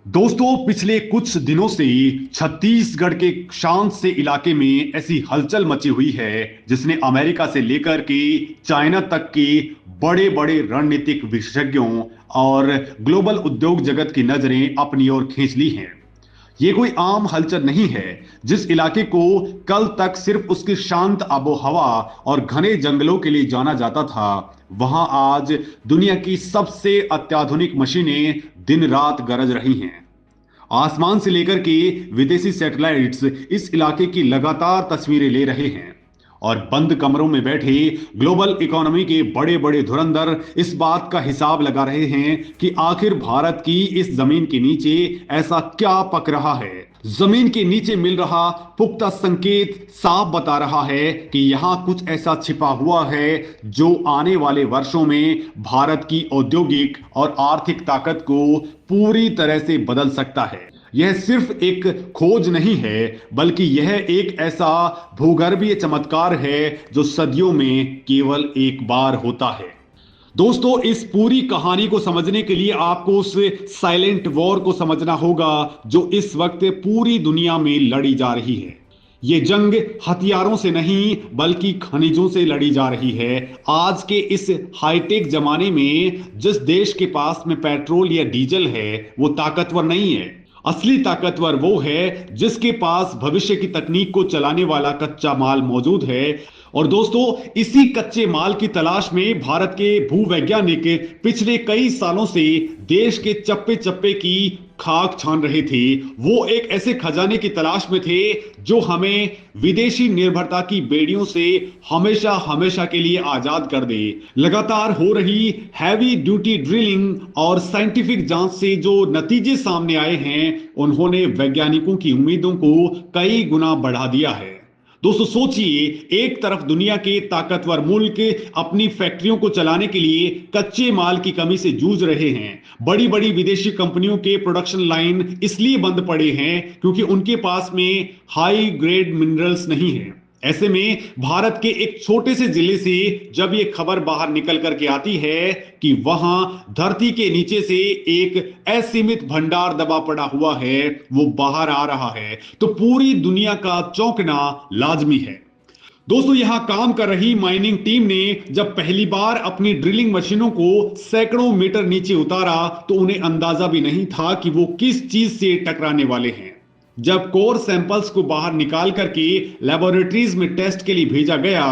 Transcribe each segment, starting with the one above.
दोस्तों, पिछले कुछ दिनों से छत्तीसगढ़ के शांत से इलाके में ऐसी हलचल मची हुई है जिसने अमेरिका से लेकर के चाइना तक के बड़े बड़े रणनीतिक विशेषज्ञों और ग्लोबल उद्योग जगत की नजरें अपनी ओर खींच ली हैं। ये कोई आम हलचल नहीं है। जिस इलाके को कल तक सिर्फ उसकी शांत आबो हवा और घने जंगलों के लिए जाना जाता था, वहां आज दुनिया की सबसे अत्याधुनिक मशीनें दिन रात गरज रही हैं। आसमान से लेकर के विदेशी सैटेलाइट्स इस इलाके की लगातार तस्वीरें ले रहे हैं और बंद कमरों में बैठे ग्लोबल इकोनॉमी के बड़े बड़े धुरंधर इस बात का हिसाब लगा रहे हैं कि आखिर भारत की इस जमीन के नीचे ऐसा क्या पक रहा है। जमीन के नीचे मिल रहा पुख्ता संकेत साफ बता रहा है कि यहां कुछ ऐसा छिपा हुआ है जो आने वाले वर्षों में भारत की औद्योगिक और आर्थिक ताकत को पूरी तरह से बदल सकता है। यह सिर्फ एक खोज नहीं है, बल्कि यह एक ऐसा भूगर्भीय चमत्कार है जो सदियों में केवल एक बार होता है। दोस्तों, इस पूरी कहानी को समझने के लिए आपको उस साइलेंट वॉर को समझना होगा जो इस वक्त पूरी दुनिया में लड़ी जा रही है। ये जंग हथियारों से नहीं बल्कि खनिजों से लड़ी जा रही है। आज के इस हाईटेक जमाने में जिस देश के पास में पेट्रोल या डीजल है वो ताकतवर नहीं है। असली ताकतवर वो है जिसके पास भविष्य की तकनीक को चलाने वाला कच्चा माल मौजूद है। और दोस्तों, इसी कच्चे माल की तलाश में भारत के भूवैज्ञानिक पिछले कई सालों से देश के चप्पे चप्पे की खाक छान रहे थे। वो एक ऐसे खजाने की तलाश में थे जो हमें विदेशी निर्भरता की बेड़ियों से हमेशा हमेशा के लिए आजाद कर दे। लगातार हो रही हैवी ड्यूटी ड्रिलिंग और साइंटिफिक जांच से जो नतीजे सामने आए हैं, उन्होंने वैज्ञानिकों की उम्मीदों को कई गुना बढ़ा दिया है। दोस्तों सोचिए, एक तरफ दुनिया के ताकतवर मुल्क अपनी फैक्ट्रियों को चलाने के लिए कच्चे माल की कमी से जूझ रहे हैं। बड़ी बड़ी विदेशी कंपनियों के प्रोडक्शन लाइन इसलिए बंद पड़े हैं क्योंकि उनके पास में हाई ग्रेड मिनरल्स नहीं है। ऐसे में भारत के एक छोटे से जिले से जब ये खबर बाहर निकल करके आती है कि वहां धरती के नीचे से एक असीमित भंडार दबा पड़ा हुआ है, वो बाहर आ रहा है, तो पूरी दुनिया का चौंकना लाजमी है। दोस्तों, यहां काम कर रही माइनिंग टीम ने जब पहली बार अपनी ड्रिलिंग मशीनों को सैकड़ों मीटर नीचे उतारा तो उन्हें अंदाजा भी नहीं था कि वो किस चीज से टकराने वाले हैं। जब कोर सैंपल्स को बाहर निकाल करके लेबोरेटरीज में टेस्ट के लिए भेजा गया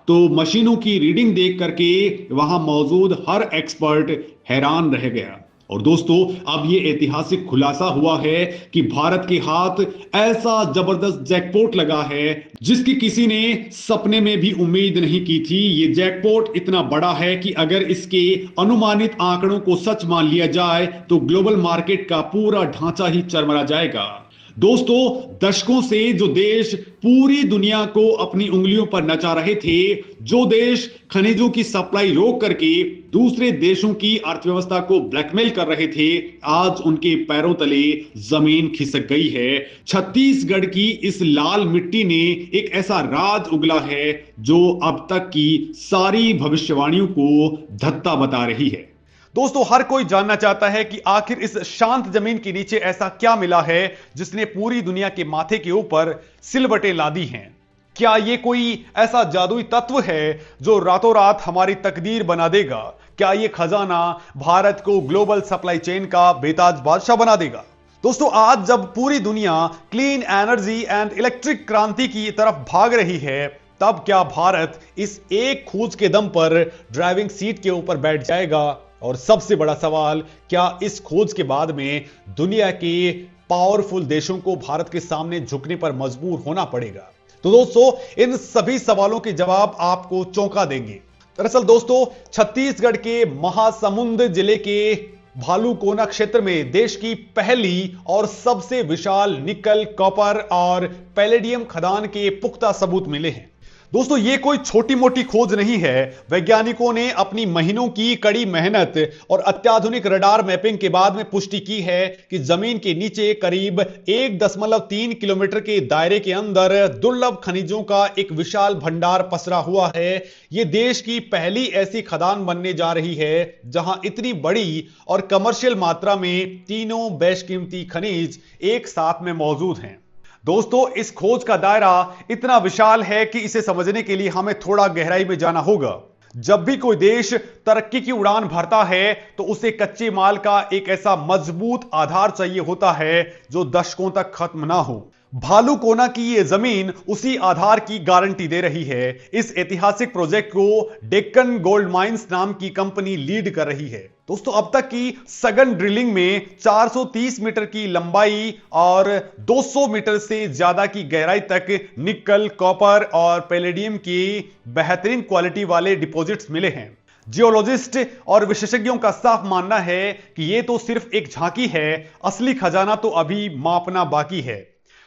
तो मशीनों की रीडिंग देख करके वहां मौजूद हर एक्सपर्ट हैरान रह गया। और दोस्तों, अब यह ऐतिहासिक खुलासा हुआ है कि भारत के हाथ ऐसा जबरदस्त जैकपॉट लगा है जिसकी किसी ने सपने में भी उम्मीद नहीं की थी। यह जैकपॉट इतना बड़ा है कि अगर इसके अनुमानित आंकड़ों को सच मान लिया जाए तो ग्लोबल मार्केट का पूरा ढांचा ही चरमरा जाएगा। दोस्तों, दशकों से जो देश पूरी दुनिया को अपनी उंगलियों पर नचा रहे थे, जो देश खनिजों की सप्लाई रोक करके दूसरे देशों की अर्थव्यवस्था को ब्लैकमेल कर रहे थे, आज उनके पैरों तले जमीन खिसक गई है। छत्तीसगढ़ की इस लाल मिट्टी ने एक ऐसा राज उगला है जो अब तक की सारी भविष्यवाणियों को धत्ता बता रही है। दोस्तों, हर कोई जानना चाहता है कि आखिर इस शांत जमीन के नीचे ऐसा क्या मिला है जिसने पूरी दुनिया के माथे के ऊपर सिलवटें लादी हैं। क्या यह कोई ऐसा जादुई तत्व है जो रातों रात हमारी तकदीर बना देगा? क्या यह खजाना भारत को ग्लोबल सप्लाई चेन का बेताज बादशाह बना देगा? दोस्तों, आज जब पूरी दुनिया क्लीन एनर्जी एंड इलेक्ट्रिक क्रांति की तरफ भाग रही है, तब क्या भारत इस एक खोज के दम पर ड्राइविंग सीट के ऊपर बैठ जाएगा? और सबसे बड़ा सवाल, क्या इस खोज के बाद में दुनिया के पावरफुल देशों को भारत के सामने झुकने पर मजबूर होना पड़ेगा? तो दोस्तों, इन सभी सवालों के जवाब आपको चौंका देंगे। दरअसल दोस्तों, छत्तीसगढ़ के महासमुंद जिले के भालूकोना क्षेत्र में देश की पहली और सबसे विशाल निकल, कॉपर और पैलेडियम खदान के पुख्ता सबूत मिले हैं। दोस्तों ये कोई छोटी मोटी खोज नहीं है। वैज्ञानिकों ने अपनी महीनों की कड़ी मेहनत और अत्याधुनिक रडार मैपिंग के बाद में पुष्टि की है कि जमीन के नीचे करीब 1.3 किलोमीटर के दायरे के अंदर दुर्लभ खनिजों का एक विशाल भंडार पसरा हुआ है। यह देश की पहली ऐसी खदान बनने जा रही है जहां इतनी बड़ी और कमर्शियल मात्रा में तीनों बेशकीमती खनिज एक साथ में मौजूद हैं। दोस्तों इस खोज का दायरा इतना विशाल है कि इसे समझने के लिए हमें थोड़ा गहराई में जाना होगा। जब भी कोई देश तरक्की की उड़ान भरता है तो उसे कच्चे माल का एक ऐसा मजबूत आधार चाहिए होता है जो दशकों तक खत्म ना हो। भालू कोना की यह जमीन उसी आधार की गारंटी दे रही है। इस ऐतिहासिक प्रोजेक्ट को डेक्कन गोल्ड माइंस नाम की कंपनी लीड कर रही है। दोस्तों अब तक की सघन ड्रिलिंग में 430 मीटर की लंबाई और 200 मीटर से ज्यादा की गहराई तक निकल, कॉपर और पैलेडियम की बेहतरीन क्वालिटी वाले डिपॉजिट्स मिले हैं। जियोलॉजिस्ट और विशेषज्ञों का साफ मानना है कि यह तो सिर्फ एक झांकी है, असली खजाना तो अभी मापना बाकी है।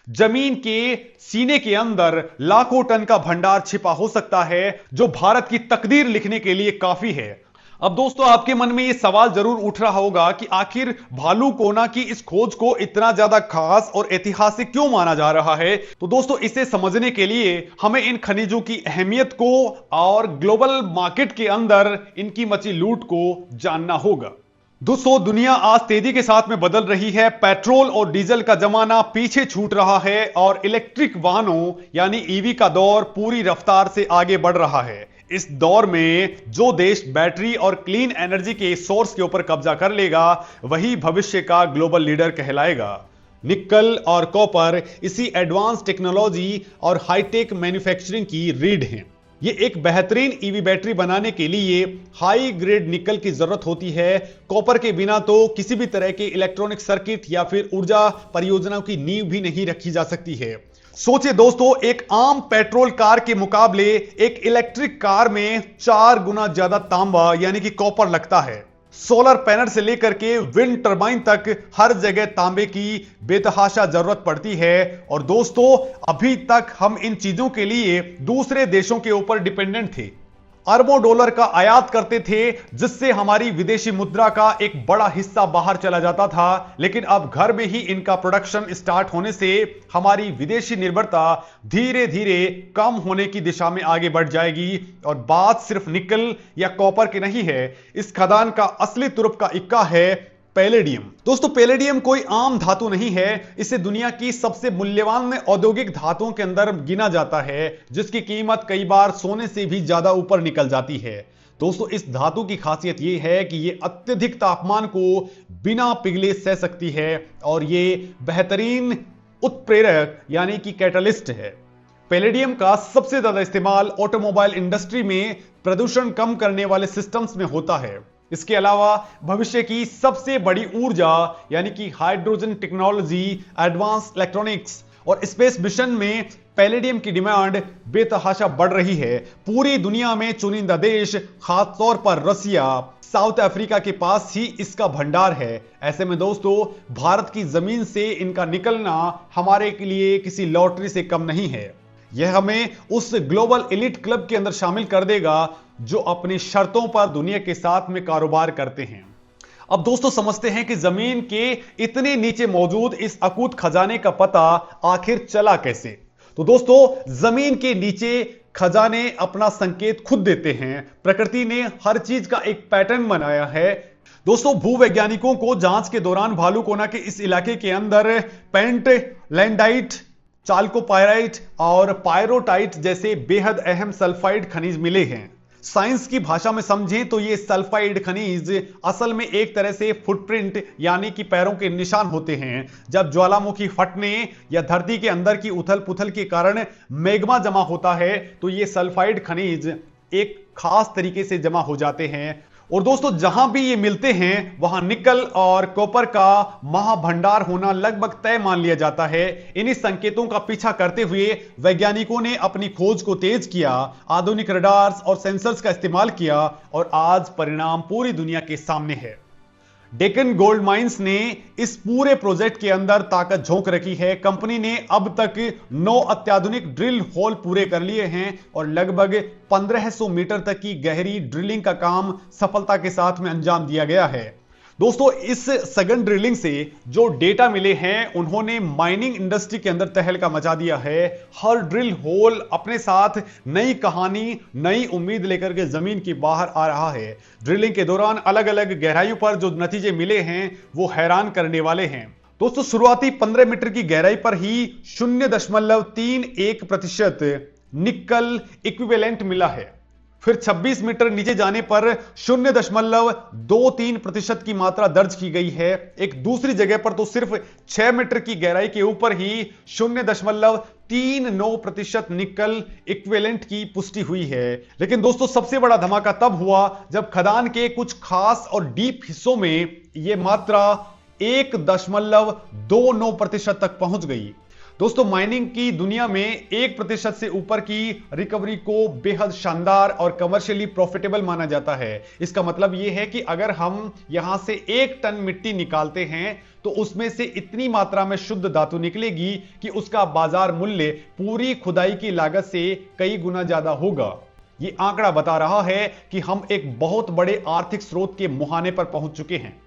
जमीन के सीने के अंदर लाखों टन का भंडार छिपा हो सकता है जो भारत की तकदीर लिखने के लिए काफी है। अब दोस्तों आपके मन में यह सवाल जरूर उठ रहा होगा कि आखिर भालू कोना की इस खोज को इतना ज्यादा खास और ऐतिहासिक क्यों माना जा रहा है। तो दोस्तों इसे समझने के लिए हमें इन खनिजों की अहमियत को और ग्लोबल मार्केट के अंदर इनकी मची लूट को जानना होगा। दोस्तों दुनिया आज तेजी के साथ में बदल रही है। पेट्रोल और डीजल का जमाना पीछे छूट रहा है और इलेक्ट्रिक वाहनों यानी ईवी का दौर पूरी रफ्तार से आगे बढ़ रहा है। इस दौर में जो देश बैटरी और क्लीन एनर्जी के सोर्स के ऊपर कब्जा कर लेगा वही भविष्य का ग्लोबल लीडर कहलाएगा। निकल और कॉपर इसी एडवांस टेक्नोलॉजी और हाईटेक मैन्युफैक्चरिंग की रीढ़ हैं। ये एक बेहतरीन ईवी बैटरी बनाने के लिए हाई ग्रेड निकल की जरूरत होती है। कॉपर के बिना तो किसी भी तरह के इलेक्ट्रॉनिक सर्किट या फिर ऊर्जा परियोजनाओं की नींव भी नहीं रखी जा सकती है। सोचिए दोस्तों, एक आम पेट्रोल कार के मुकाबले एक इलेक्ट्रिक कार में 4 गुना ज्यादा तांबा यानी कि कॉपर लगता है। सोलर पैनल से लेकर के विंड टरबाइन तक हर जगह तांबे की बेतहाशा जरूरत पड़ती है। और दोस्तों अभी तक हम इन चीजों के लिए दूसरे देशों के ऊपर डिपेंडेंट थे। अरबों डॉलर का आयात करते थे जिससे हमारी विदेशी मुद्रा का एक बड़ा हिस्सा बाहर चला जाता था। लेकिन अब घर में ही इनका प्रोडक्शन स्टार्ट होने से हमारी विदेशी निर्भरता धीरे धीरे कम होने की दिशा में आगे बढ़ जाएगी। और बात सिर्फ निकल या कॉपर की नहीं है, इस खदान का असली तुरुप का इक्का है पैलेडियम। दोस्तों पैलेडियम कोई आम धातु नहीं है, इसे दुनिया की सबसे मूल्यवान औद्योगिक धातुओं के अंदर गिना जाता है जिसकी कीमत कई बार सोने से भी ज्यादा ऊपर निकल जाती है। दोस्तों इस धातु की खासियत यह है कि यह अत्यधिक तापमान को बिना पिघले सह सकती है और यह बेहतरीन उत्प्रेरक यानी कि कैटलिस्ट है। पैलेडियम का सबसे ज्यादा इस्तेमाल ऑटोमोबाइल इंडस्ट्री में प्रदूषण कम करने वाले सिस्टम्स में होता है। इसके अलावा भविष्य की सबसे बड़ी ऊर्जा यानी कि हाइड्रोजन टेक्नोलॉजी, एडवांस इलेक्ट्रॉनिक्स और स्पेस मिशन में पैलेडियम की डिमांड बेतहाशा बढ़ रही है। पूरी दुनिया में चुनिंदा देश, खासतौर पर रसिया, साउथ अफ्रीका के पास ही इसका भंडार है। ऐसे में दोस्तों भारत की जमीन से इनका निकलना हमारे के लिए किसी लॉटरी से कम नहीं है। यह हमें उस ग्लोबल एलिट क्लब के अंदर शामिल कर देगा जो अपनी शर्तों पर दुनिया के साथ में कारोबार करते हैं। अब दोस्तों समझते हैं कि जमीन के इतने नीचे मौजूद इस अकूत खजाने का पता आखिर चला कैसे। तो दोस्तों जमीन के नीचे खजाने अपना संकेत खुद देते हैं। प्रकृति ने हर चीज का एक पैटर्न बनाया है। दोस्तों भूवैज्ञानिकों को जांच के दौरान भालू कोना के इस इलाके के अंदर पेंट लैंडाइट, चाल्कोपाइराइट और पायरोटाइट जैसे बेहद अहम सल्फाइड खनिज मिले हैं। साइंस की भाषा में समझें तो ये सल्फाइड खनिज असल में एक तरह से फुटप्रिंट यानी कि पैरों के निशान होते हैं। जब ज्वालामुखी फटने या धरती के अंदर की उथल पुथल के कारण मैग्मा जमा होता है तो ये सल्फाइड खनिज एक खास तरीके से जमा हो जाते हैं। और दोस्तों जहां भी ये मिलते हैं वहां निकल और कॉपर का महाभंडार होना लगभग तय मान लिया जाता है। इन्हीं संकेतों का पीछा करते हुए वैज्ञानिकों ने अपनी खोज को तेज किया, आधुनिक रडार्स और सेंसर्स का इस्तेमाल किया और आज परिणाम पूरी दुनिया के सामने है। डेक्कन गोल्ड माइंस ने इस पूरे प्रोजेक्ट के अंदर ताकत झोंक रखी है। कंपनी ने अब तक 9 अत्याधुनिक ड्रिल होल पूरे कर लिए हैं और लगभग 1500 मीटर तक की गहरी ड्रिलिंग का काम सफलता के साथ में अंजाम दिया गया है। दोस्तों, इस सघन ड्रिलिंग से जो डेटा मिले हैं उन्होंने माइनिंग इंडस्ट्री के अंदर तहलका मचा दिया है। हर ड्रिल होल अपने साथ नई कहानी, नई उम्मीद लेकर के जमीन के बाहर आ रहा है। ड्रिलिंग के दौरान अलग अलग गहराइयों पर जो नतीजे मिले हैं वो हैरान करने वाले हैं। दोस्तों, शुरुआती 15 मीटर की गहराई पर ही 0.31% निकल इक्विवेलेंट मिला है। फिर 26 मीटर नीचे जाने पर 0.23% की मात्रा दर्ज की गई है। एक दूसरी जगह पर तो सिर्फ 6 मीटर की गहराई के ऊपर ही 0.39% निकल इक्विवेलेंट की पुष्टि हुई है। लेकिन दोस्तों, सबसे बड़ा धमाका तब हुआ जब खदान के कुछ खास और डीप हिस्सों में यह मात्रा 1.29% तक पहुंच गई। दोस्तों, माइनिंग की दुनिया में 1% से ऊपर की रिकवरी को बेहद शानदार और कमर्शियली प्रॉफिटेबल माना जाता है। इसका मतलब यह है कि अगर हम यहां से 1 टन मिट्टी निकालते हैं तो उसमें से इतनी मात्रा में शुद्ध धातु निकलेगी कि उसका बाजार मूल्य पूरी खुदाई की लागत से कई गुना ज्यादा होगा। यह आंकड़ा बता रहा है कि हम एक बहुत बड़े आर्थिक स्रोत के मुहाने पर पहुंच चुके हैं।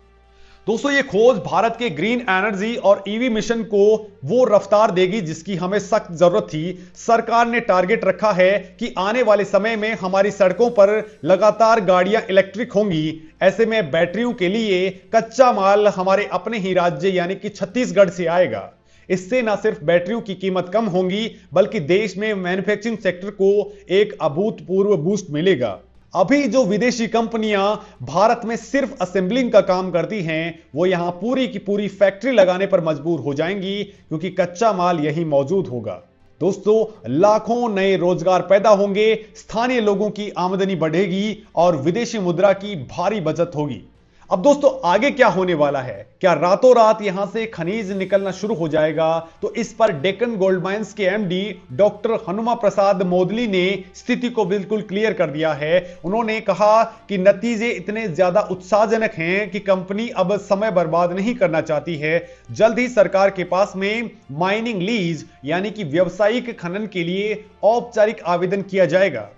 दोस्तों, ये खोज भारत के ग्रीन एनर्जी और ईवी मिशन को वो रफ्तार देगी जिसकी हमें सख्त जरूरत थी। सरकार ने टारगेट रखा है कि आने वाले समय में हमारी सड़कों पर लगातार गाड़ियां इलेक्ट्रिक होंगी। ऐसे में बैटरियों के लिए कच्चा माल हमारे अपने ही राज्य यानी कि छत्तीसगढ़ से आएगा। इससे न सिर्फ बैटरियों की कीमत कम होगी बल्कि देश में मैन्युफैक्चरिंग सेक्टर को एक अभूतपूर्व बूस्ट मिलेगा। अभी जो विदेशी कंपनियां भारत में सिर्फ असेंबलिंग का काम करती हैं वो यहां पूरी की पूरी फैक्ट्री लगाने पर मजबूर हो जाएंगी क्योंकि कच्चा माल यहीं मौजूद होगा। दोस्तों, लाखों नए रोजगार पैदा होंगे, स्थानीय लोगों की आमदनी बढ़ेगी और विदेशी मुद्रा की भारी बचत होगी। अब दोस्तों, आगे क्या होने वाला है? क्या रातों रात यहां से खनिज निकलना शुरू हो जाएगा? तो इस पर डेक्कन गोल्ड माइंस के एमडी डॉक्टर हनुमा प्रसाद मोदली ने स्थिति को बिल्कुल क्लियर कर दिया है। उन्होंने कहा कि नतीजे इतने ज्यादा उत्साहजनक हैं कि कंपनी अब समय बर्बाद नहीं करना चाहती है। जल्द ही सरकार के पास में माइनिंग लीज यानी कि व्यावसायिक खनन के लिए औपचारिक आवेदन किया जाएगा।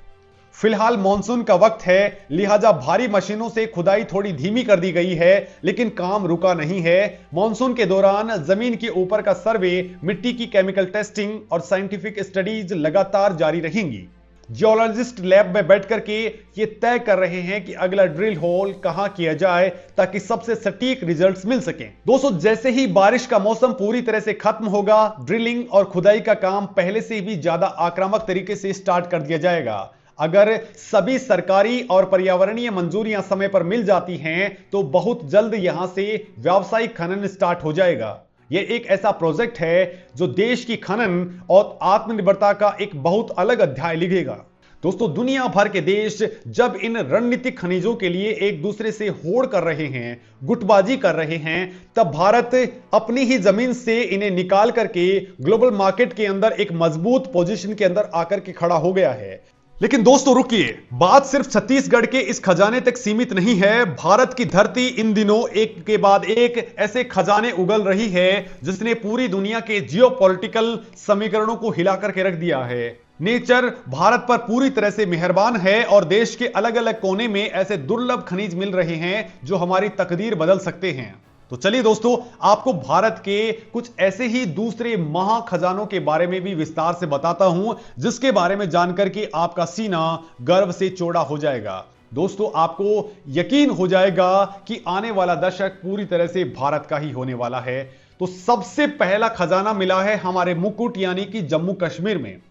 फिलहाल मॉनसून का वक्त है, लिहाजा भारी मशीनों से खुदाई थोड़ी धीमी कर दी गई है, लेकिन काम रुका नहीं है। मॉनसून के दौरान जमीन के ऊपर का सर्वे, मिट्टी की केमिकल टेस्टिंग और साइंटिफिक स्टडीज लगातार जारी रहेंगी। जियोलॉजिस्ट लैब में बैठ करके ये तय कर रहे हैं कि अगला ड्रिल होल कहां किया जाए ताकि सबसे सटीक रिजल्ट्स मिल सकें। दोस्तों, जैसे ही बारिश का मौसम पूरी तरह से खत्म होगा, ड्रिलिंग और खुदाई का काम पहले से भी ज्यादा आक्रामक तरीके से स्टार्ट कर दिया जाएगा। अगर सभी सरकारी और पर्यावरणीय मंजूरियां समय पर मिल जाती हैं तो बहुत जल्द यहां से व्यावसायिक खनन स्टार्ट हो जाएगा। यह एक ऐसा प्रोजेक्ट है जो देश की खनन और आत्मनिर्भरता का एक बहुत अलग अध्याय लिखेगा। दोस्तों, दुनिया भर के देश जब इन रणनीतिक खनिजों के लिए एक दूसरे से होड़ कर रहे हैं, गुटबाजी कर रहे हैं, तब भारत अपनी ही जमीन से इन्हें निकाल करके ग्लोबल मार्केट के अंदर एक मजबूत पोजीशन के अंदर आकर के खड़ा हो गया है। लेकिन दोस्तों रुकिए, बात सिर्फ छत्तीसगढ़ के इस खजाने तक सीमित नहीं है। भारत की धरती इन दिनों एक के बाद एक ऐसे खजाने उगल रही है जिसने पूरी दुनिया के जियोपॉलिटिकल समीकरणों को हिला करके रख दिया है। नेचर भारत पर पूरी तरह से मेहरबान है और देश के अलग अलग कोने में ऐसे दुर्लभ खनिज मिल रहे हैं जो हमारी तकदीर बदल सकते हैं। तो चलिए दोस्तों, आपको भारत के कुछ ऐसे ही दूसरे महाखजानों के बारे में भी विस्तार से बताता हूं जिसके बारे में जानकर के आपका सीना गर्व से चौड़ा हो जाएगा। दोस्तों, आपको यकीन हो जाएगा कि आने वाला दशक पूरी तरह से भारत का ही होने वाला है। तो सबसे पहला खजाना मिला है हमारे मुकुट यानी कि जम्मू कश्मीर में।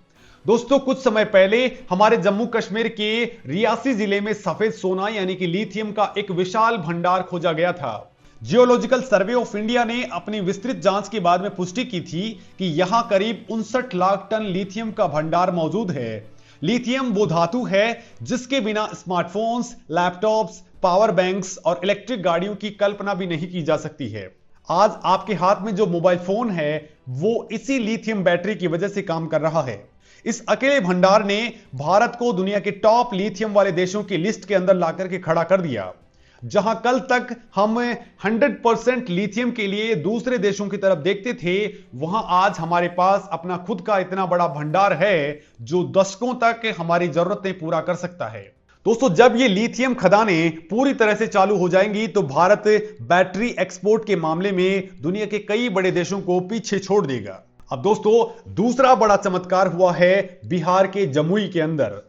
दोस्तों, कुछ समय पहले हमारे जम्मू कश्मीर के रियासी जिले में सफेद सोना यानी कि लिथियम का एक विशाल भंडार खोजा गया था। जियोलॉजिकल सर्वे ऑफ इंडिया ने अपनी विस्तृत जांच के बाद में पुष्टि की थी कि यहां करीब 59 लाख टन लिथियम का भंडार मौजूद है। लिथियम वो धातु है जिसके बिना स्मार्टफोन्स, लैपटॉप्स, पावर बैंक्स और इलेक्ट्रिक गाड़ियों की कल्पना भी नहीं की जा सकती है। आज आपके हाथ में जो मोबाइल फोन है वो इसी लिथियम बैटरी की वजह से काम कर रहा है। इस अकेले भंडार ने भारत को दुनिया के टॉप लिथियम वाले देशों की लिस्ट के अंदर लाकर के खड़ा कर दिया। जहां कल तक हम 100% लिथियम के लिए दूसरे देशों की तरफ देखते थे, वहां आज हमारे पास अपना खुद का इतना बड़ा भंडार है जो दशकों तक हमारी जरूरतें पूरा कर सकता है। दोस्तों, जब ये लिथियम खदानें पूरी तरह से चालू हो जाएंगी तो भारत बैटरी एक्सपोर्ट के मामले में दुनिया के कई बड़े देशों को पीछे छोड़ देगा। अब दोस्तों, दूसरा बड़ा चमत्कार हुआ है बिहार के जमुई के अंदर।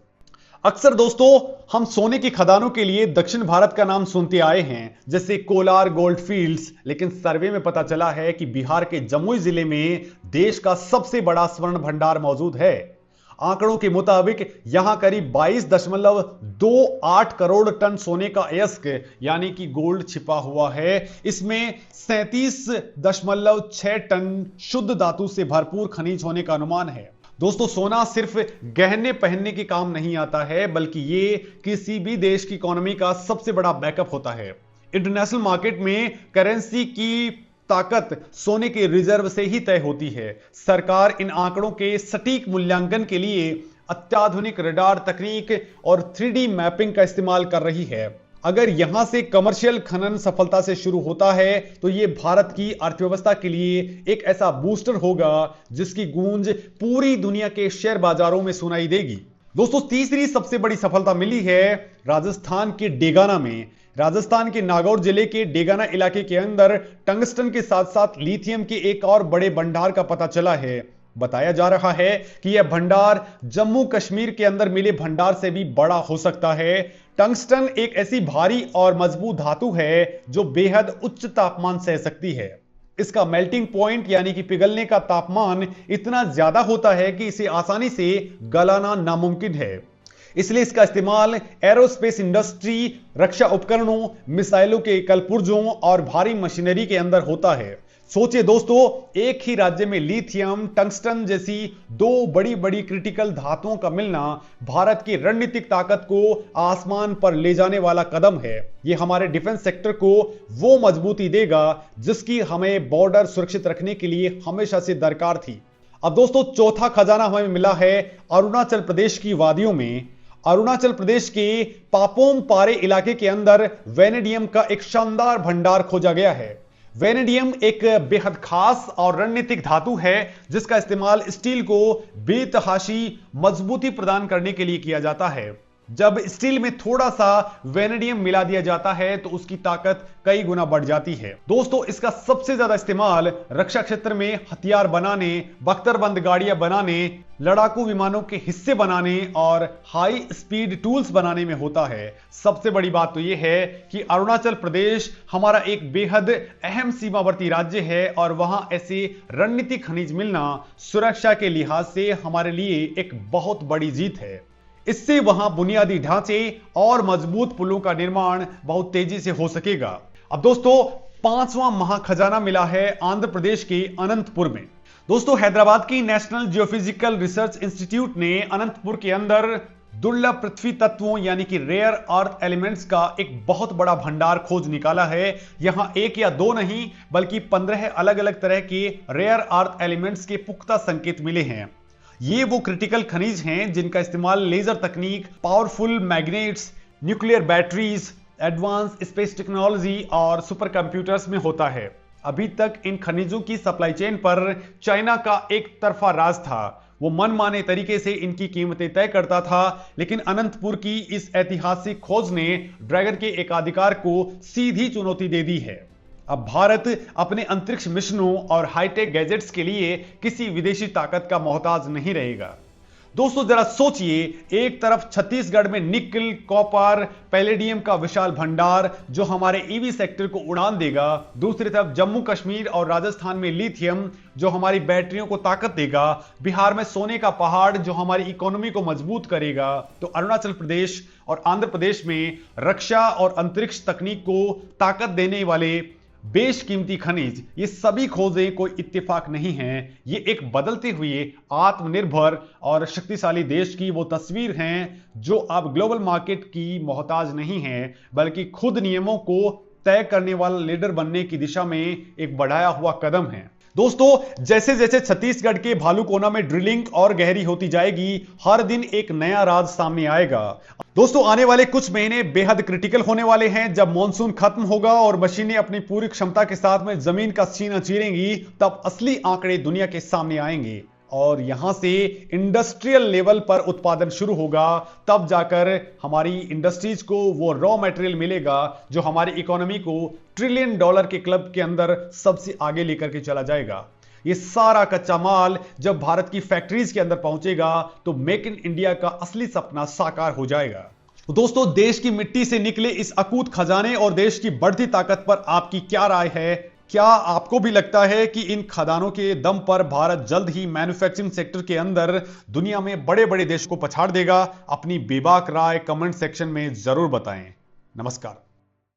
अक्सर दोस्तों हम सोने की खदानों के लिए दक्षिण भारत का नाम सुनते आए हैं, जैसे कोलार गोल्ड फील्ड्स, लेकिन सर्वे में पता चला है कि बिहार के जमुई जिले में देश का सबसे बड़ा स्वर्ण भंडार मौजूद है। आंकड़ों के मुताबिक यहां करीब 22.28 करोड़ टन सोने का अयस्क यानी कि गोल्ड छिपा हुआ है। इसमें 37.6 टन शुद्ध धातु से भरपूर खनिज होने का अनुमान है। दोस्तों, सोना सिर्फ गहने पहनने के काम नहीं आता है, बल्कि ये किसी भी देश की इकोनॉमी का सबसे बड़ा बैकअप होता है। इंटरनेशनल मार्केट में करेंसी की ताकत सोने के रिजर्व से ही तय होती है। सरकार इन आंकड़ों के सटीक मूल्यांकन के लिए अत्याधुनिक रडार तकनीक और 3D मैपिंग का इस्तेमाल कर रही है। अगर यहां से कमर्शियल खनन सफलता से शुरू होता है तो यह भारत की अर्थव्यवस्था के लिए एक ऐसा बूस्टर होगा जिसकी गूंज पूरी दुनिया के शेयर बाजारों में सुनाई देगी। दोस्तों, तीसरी सबसे बड़ी सफलता मिली है राजस्थान के डेगाना में। राजस्थान के नागौर जिले के डेगाना इलाके के अंदर टंगस्टन के साथ साथ लिथियम के एक और बड़े भंडार का पता चला है। बताया जा रहा है कि यह भंडार जम्मू कश्मीर के अंदर मिले भंडार से भी बड़ा हो सकता है। टंगस्टन एक ऐसी भारी और मजबूत धातु है जो बेहद उच्च तापमान सह सकती है। इसका मेल्टिंग पॉइंट यानी कि पिघलने का तापमान इतना ज्यादा होता है कि इसे आसानी से गलाना नामुमकिन है। इसलिए इसका इस्तेमाल एरोस्पेस इंडस्ट्री, रक्षा उपकरणों, मिसाइलों के कलपुर्जों और भारी मशीनरी के अंदर होता है। सोचिए दोस्तों, एक ही राज्य में लिथियम, टंगस्टन जैसी दो बड़ी बड़ी क्रिटिकल धातुओं का मिलना भारत की रणनीतिक ताकत को आसमान पर ले जाने वाला कदम है। यह हमारे डिफेंस सेक्टर को वो मजबूती देगा जिसकी हमें बॉर्डर सुरक्षित रखने के लिए हमेशा से दरकार थी। अब दोस्तों, चौथा खजाना हमें मिला है अरुणाचल प्रदेश की वादियों में। अरुणाचल प्रदेश के पापोम पारे इलाके के अंदर वेनेडियम का एक शानदार भंडार खोजा गया है। वेनेडियम एक बेहद खास और रणनीतिक धातु है जिसका इस्तेमाल स्टील को बेतहाशी मजबूती प्रदान करने के लिए किया जाता है। जब स्टील में थोड़ा सा वेनेडियम मिला दिया जाता है तो उसकी ताकत कई गुना बढ़ जाती है। दोस्तों, इसका सबसे ज्यादा इस्तेमाल रक्षा क्षेत्र में हथियार बनाने, बख्तरबंद गाड़ियां बनाने, लड़ाकू विमानों के हिस्से बनाने और हाई स्पीड टूल्स बनाने में होता है। सबसे बड़ी बात तो यह है कि अरुणाचल प्रदेश हमारा एक बेहद अहम सीमावर्ती राज्य है और वहां ऐसे रणनीतिक खनिज मिलना सुरक्षा के लिहाज से हमारे लिए एक बहुत बड़ी जीत है। इससे वहां बुनियादी ढांचे और मजबूत पुलों का निर्माण बहुत तेजी से हो सकेगा। अब दोस्तों, पांचवां महाखजाना मिला है आंध्र प्रदेश के अनंतपुर में। दोस्तों, हैदराबाद की नेशनल जियोफिजिकल रिसर्च इंस्टीट्यूट ने अनंतपुर के अंदर दुर्लभ पृथ्वी तत्वों यानी कि रेयर अर्थ एलिमेंट्स का एक बहुत बड़ा भंडार खोज निकाला है। यहां एक या दो नहीं बल्कि 15 अलग अलग तरह के रेयर अर्थ एलिमेंट्स के पुख्ता संकेत मिले हैं। ये वो क्रिटिकल खनिज हैं जिनका इस्तेमाल लेजर तकनीक, powerful magnets, nuclear batteries, advance space technology और सुपर कंप्यूटर्स में होता है। अभी तक इन खनिजों की सप्लाई चेन पर चाइना का एक तरफा राज था। वो मनमाने तरीके से इनकी कीमतें तय करता था, लेकिन अनंतपुर की इस ऐतिहासिक खोज ने ड्रैगन के एकाधिकार को सीधी चुनौती दे दी है। अब भारत अपने अंतरिक्ष मिशनों और हाईटेक गैजेट्स के लिए किसी विदेशी ताकत का मोहताज नहीं रहेगा। दोस्तों, जरा सोचिए, एक तरफ छत्तीसगढ़ में निकल, कॉपर, पैलेडियम का विशाल भंडार जो हमारे ईवी सेक्टर को उड़ान देगा, दूसरी तरफ जम्मू कश्मीर और राजस्थान में लिथियम जो हमारी बैटरियों को ताकत देगा, बिहार में सोने का पहाड़ जो हमारी इकोनॉमी को मजबूत करेगा, तो अरुणाचल प्रदेश और आंध्र प्रदेश में रक्षा और अंतरिक्ष तकनीक को ताकत देने वाले बेशकीमती खनिज। ये सभी खोजें कोई इत्तेफाक नहीं हैं, ये एक बदलते हुए आत्मनिर्भर और शक्तिशाली देश की वो तस्वीर हैं जो अब ग्लोबल मार्केट की मोहताज नहीं है बल्कि खुद नियमों को तय करने वाला लीडर बनने की दिशा में एक बढ़ाया हुआ कदम है। दोस्तों, जैसे जैसे छत्तीसगढ़ के भालूकोना में ड्रिलिंग और गहरी होती जाएगी, हर दिन एक नया राज सामने आएगा। दोस्तों, आने वाले कुछ महीने बेहद क्रिटिकल होने वाले हैं। जब मॉनसून खत्म होगा और मशीनें अपनी पूरी क्षमता के साथ में जमीन का सीना चीरेंगी, तब असली आंकड़े दुनिया के सामने आएंगे और यहां से इंडस्ट्रियल लेवल पर उत्पादन शुरू होगा। तब जाकर हमारी इंडस्ट्रीज को वो रॉ मटेरियल मिलेगा जो हमारी इकोनॉमी को ट्रिलियन डॉलर के क्लब के अंदर सबसे आगे लेकर के चला जाएगा। ये सारा कच्चा माल जब भारत की फैक्ट्रीज के अंदर पहुंचेगा तो मेक इन इंडिया का असली सपना साकार हो जाएगा। तो दोस्तों, देश की मिट्टी से निकले इस अकूत खजाने और देश की बढ़ती ताकत पर आपकी क्या राय है? क्या आपको भी लगता है कि इन खदानों के दम पर भारत जल्द ही मैन्युफैक्चरिंग सेक्टर के अंदर दुनिया में बड़े बड़े देशों को पछाड़ देगा? अपनी बेबाक राय कमेंट सेक्शन में जरूर बताएं। नमस्कार।